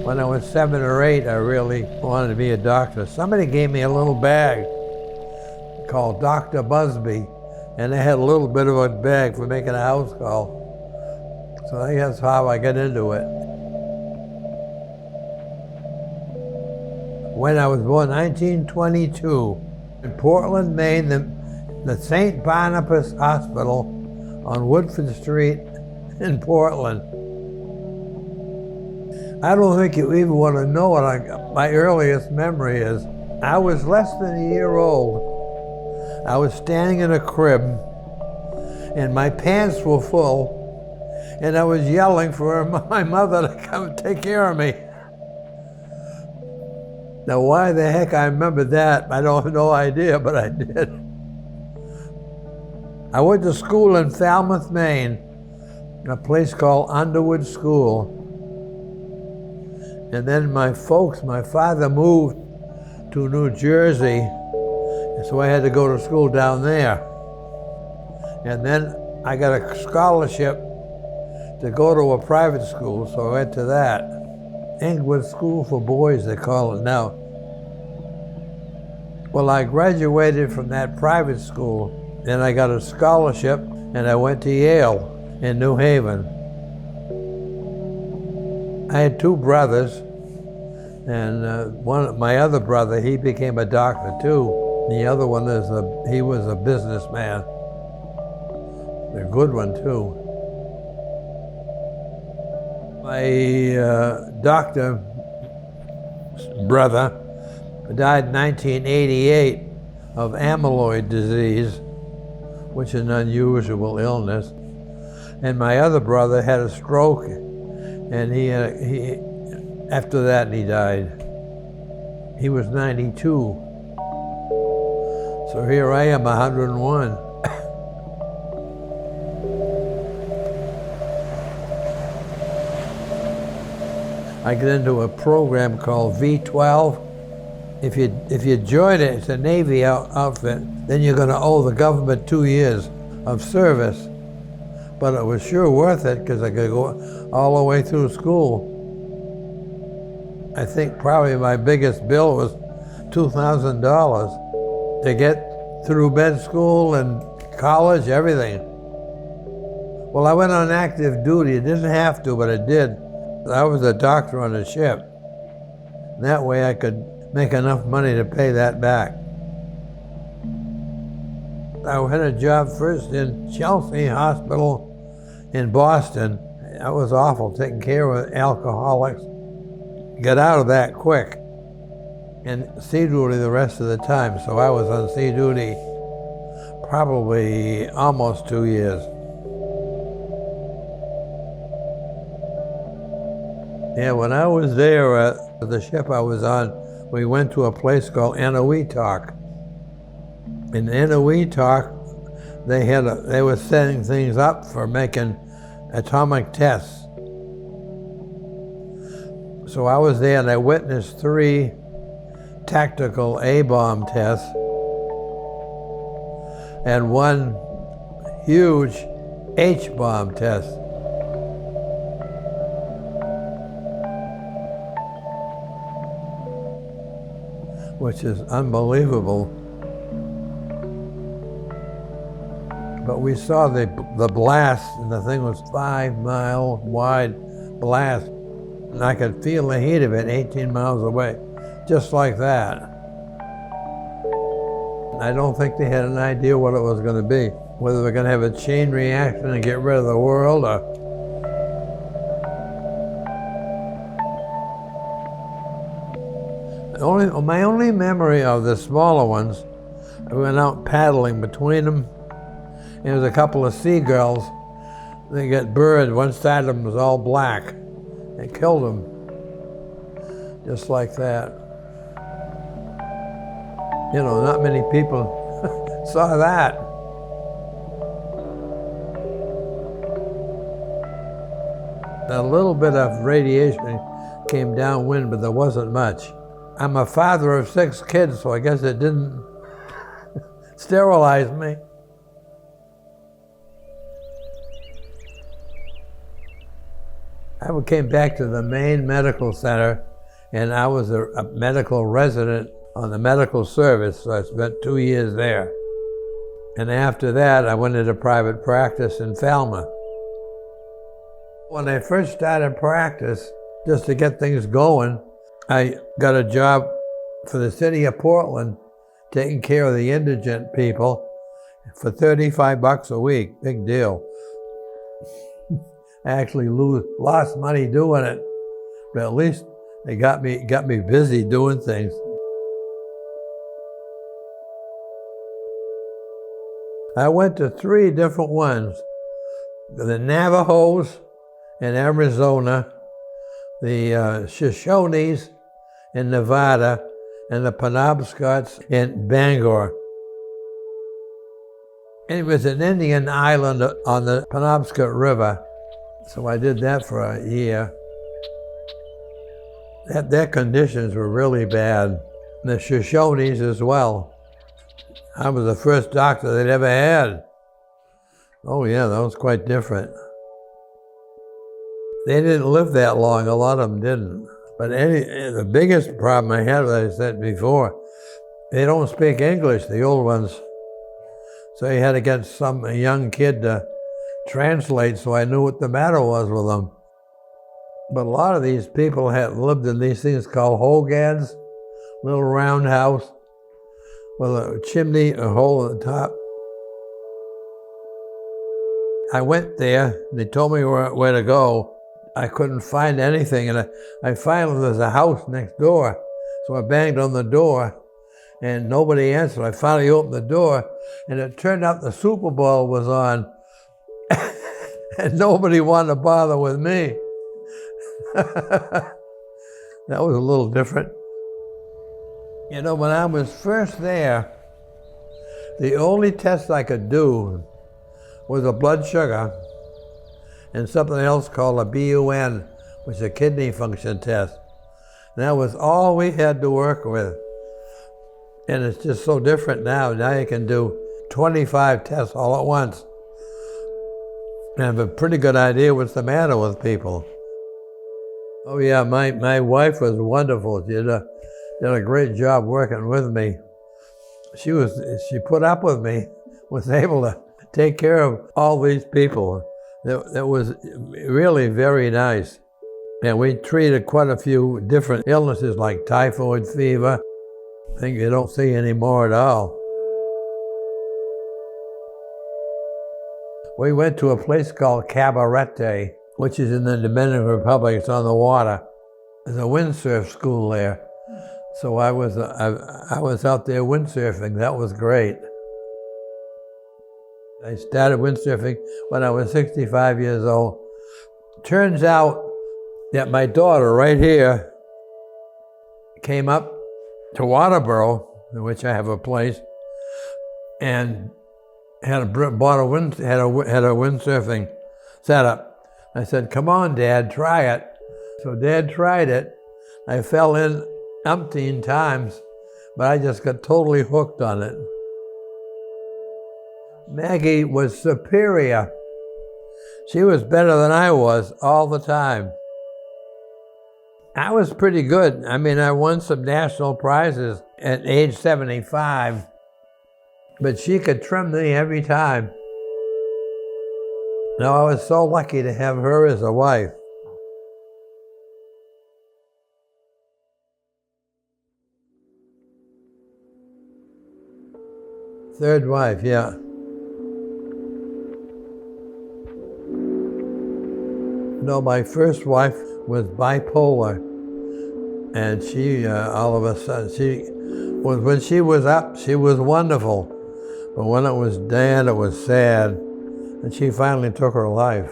When I was 7 or 8, I really wanted to be a doctor. Somebody gave me a little bag called Dr. Busby, and they had a little bit of a bag for making a house call. So I think that's how I got into it. When I was born, 1922, in Portland, Maine, the St. Barnabas Hospital on Woodford Street in Portland. I don't think you even want to know what my earliest memory is. I was less than a year old. I was standing in a crib, and my pants were full, and I was yelling for my mother to come take care of me. Now, why the heck I remember that, I don't have no idea, but I did. I went to school in Falmouth, Maine, a place called Underwood School. And then my father moved to New Jersey, so I had to go to school down there. And then I got a scholarship to go to a private school, so I went to that. Englewood School for Boys, they call it now. Well, I graduated from that private school, and I got a scholarship, and I went to Yale in New Haven. I had 2 brothers, and my other brother, he became a doctor too. The other one he was a businessman, a good one too. My doctor brother died in 1988 of amyloid disease, which is an unusual illness. And my other brother had a stroke, and after that he died. He was 92. So here I am, 101. I get into a program called V12. If you join it, it's a Navy outfit, then you're going to owe the government 2 years of service. But it was sure worth it because I could go all the way through school. I think probably my biggest bill was $2,000 to get through med school and college, everything. Well, I went on active duty. It didn't have to, but it did. I was a doctor on a ship. That way I could make enough money to pay that back. I had a job first in Chelsea Hospital in Boston. That was awful, taking care of alcoholics. Got out of that quick. And sea duty the rest of the time. So I was on sea duty probably almost 2 years. Yeah, when I was there, the ship I was on, we went to a place called Eniwetok. In Eniwetok, they were setting things up for making atomic tests. So I was there and I witnessed 3 tactical A-bomb tests and 1 huge H-bomb test. Which is unbelievable. But we saw the blast, and the thing was 5-mile wide blast. And I could feel the heat of it 18 miles away, just like that. I don't think they had an idea what it was going to be, whether we're going to have a chain reaction and get rid of the world, or my only memory of the smaller ones, I went out paddling between them, and there was a couple of seagulls. They got burned. One side of them was all black. They killed them, just like that. You know, not many people saw that. A little bit of radiation came downwind, but there wasn't much. I'm a father of 6 kids, so I guess it didn't sterilize me. I came back to the main medical center, and I was a medical resident on the medical service, so I spent 2 years there. And after that, I went into private practice in Falmouth. When I first started practice, just to get things going, I got a job for the city of Portland, taking care of the indigent people for $35 a week. Big deal. I actually lost money doing it, but at least they got me busy doing things. I went to 3 different ones: the Navajos in Arizona, the Shoshones in Nevada, and the Penobscots in Bangor. And it was an Indian island on the Penobscot River, so I did that for a year. Their conditions were really bad. The Shoshones as well. I was the first doctor they'd ever had. Oh yeah, that was quite different. They didn't live that long, a lot of them didn't. But the biggest problem I had, as I said before, they don't speak English, the old ones. So you had to get some young kid to translate so I knew what the matter was with them. But a lot of these people had lived in these things called hogans, little round house with a chimney, a hole at the top. I went there, they told me where to go. I couldn't find anything, and I finally, there's a house next door. So I banged on the door, and nobody answered. I finally opened the door, and it turned out the Super Bowl was on, and nobody wanted to bother with me. That was a little different. You know, when I was first there, the only test I could do was a blood sugar and something else called a BUN, which is a kidney function test. And that was all we had to work with. And it's just so different now. Now you can do 25 tests all at once and have a pretty good idea what's the matter with people. Oh yeah, my wife was wonderful. She did a great job working with me. She put up with me, was able to take care of all these people. That was really very nice. And we treated quite a few different illnesses like typhoid fever, things you don't see anymore at all. We went to a place called Cabarete, which is in the Dominican Republic. It's on the water. There's a windsurf school there. So I was out there windsurfing. That was great. I started windsurfing when I was 65 years old. Turns out that my daughter right here came up to Waterboro, in which I have a place, and had a windsurfing setup. I said, "Come on, Dad, try it." So Dad tried it. I fell in umpteen times, but I just got totally hooked on it. Maggie was superior. She was better than I was all the time. I was pretty good. I mean, I won some national prizes at age 75, but she could trim me every time. No, I was so lucky to have her as a wife. Third wife, yeah. No, my first wife was bipolar, and she, all of a sudden, when she was up, she was wonderful, but when it was down, it was sad, and she finally took her life.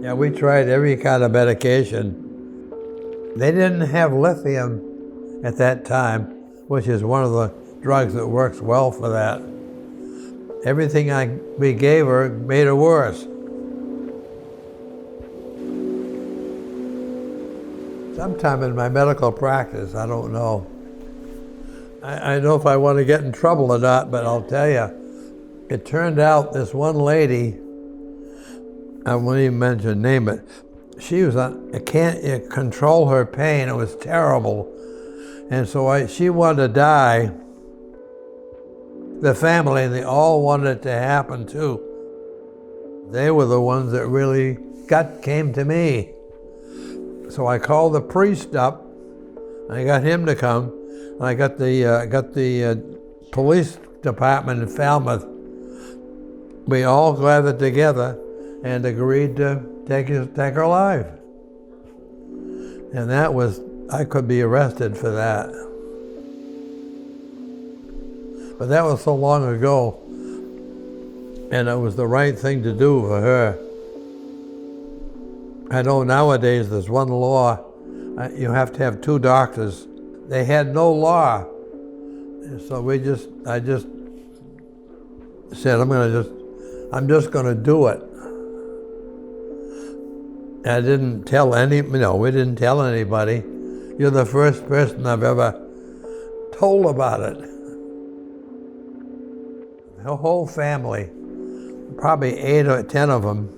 Yeah, we tried every kind of medication. They didn't have lithium at that time, which is one of the drugs that works well for that. Everything we gave her made her worse. Sometime in my medical practice, I don't know, I don't know if I want to get in trouble or not, but I'll tell you, it turned out this one lady, I won't even mention her name, but she was on, I can't control her pain. It was terrible. And so she wanted to die. The family, they all wanted it to happen too. They were the ones that really came to me. So I called the priest up. I got him to come. And I got the police department in Falmouth. We all gathered together and agreed to take her life. And that was, I could be arrested for that. But that was so long ago, and it was the right thing to do for her. I know nowadays there's one law, you have to have 2 doctors. They had no law. So I just said, I'm just gonna do it. I didn't tell we didn't tell anybody. You're the first person I've ever told about it. The whole family, probably 8 or 10 of them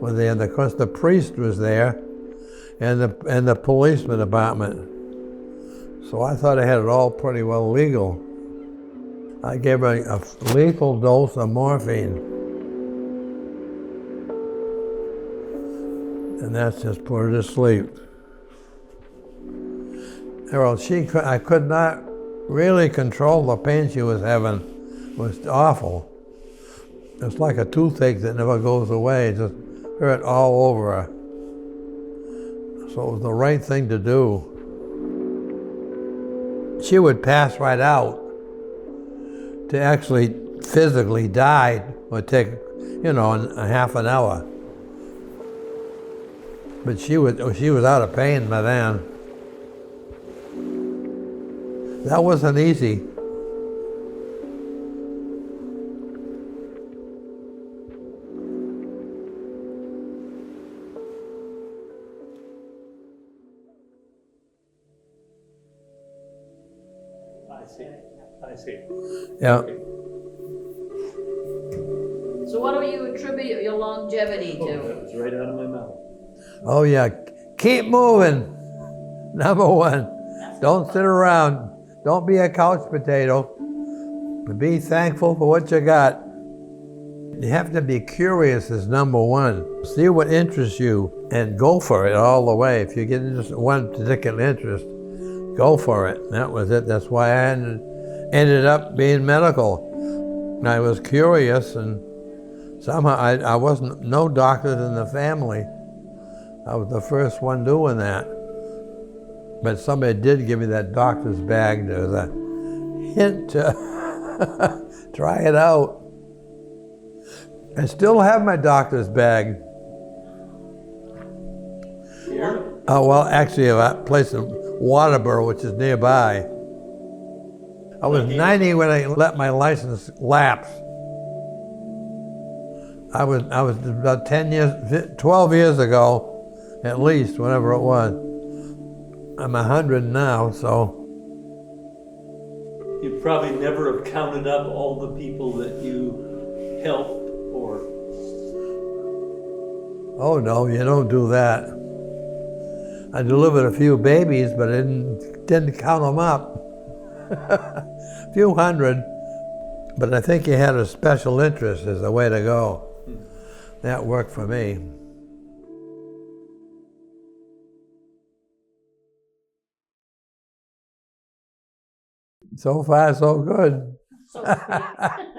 were there. And of course the priest was there and the policeman department. So I thought I had it all pretty well legal. I gave her a lethal dose of morphine. And that's just put her to sleep. Well, I could not really control the pain she was having. It was awful. It's like a toothache that never goes away. It just hurt all over her. So it was the right thing to do. She would pass right out. To actually physically die would take, a half an hour. But she was out of pain by then. That wasn't easy. I see. Yeah. Okay. So what do you attribute your longevity Oh, to? that was right out of my mouth. Oh yeah. Keep moving. Number 1. Don't sit around. Don't be a couch potato. But be thankful for what you got. You have to be curious is number 1. See what interests you and go for it all the way. If you get into one particular interest, go for it. That was it. That's why I ended up being medical. I was curious, and somehow I wasn't, no doctors in the family. I was the first one doing that. But somebody did give me that doctor's bag. There was a hint to try it out. I still have my doctor's bag. Here? Oh, well, actually, a place in Waterboro, which is nearby. I was 90 when I let my license lapse. I was about 12 years ago, at least, whatever it was. I'm 100 now, so. You probably never have counted up all the people that you helped or... Oh no, you don't do that. I delivered a few babies, but I didn't count them up. A few hundred, but I think you had a special interest as the way to go. That worked for me. So far, so good. So sweet.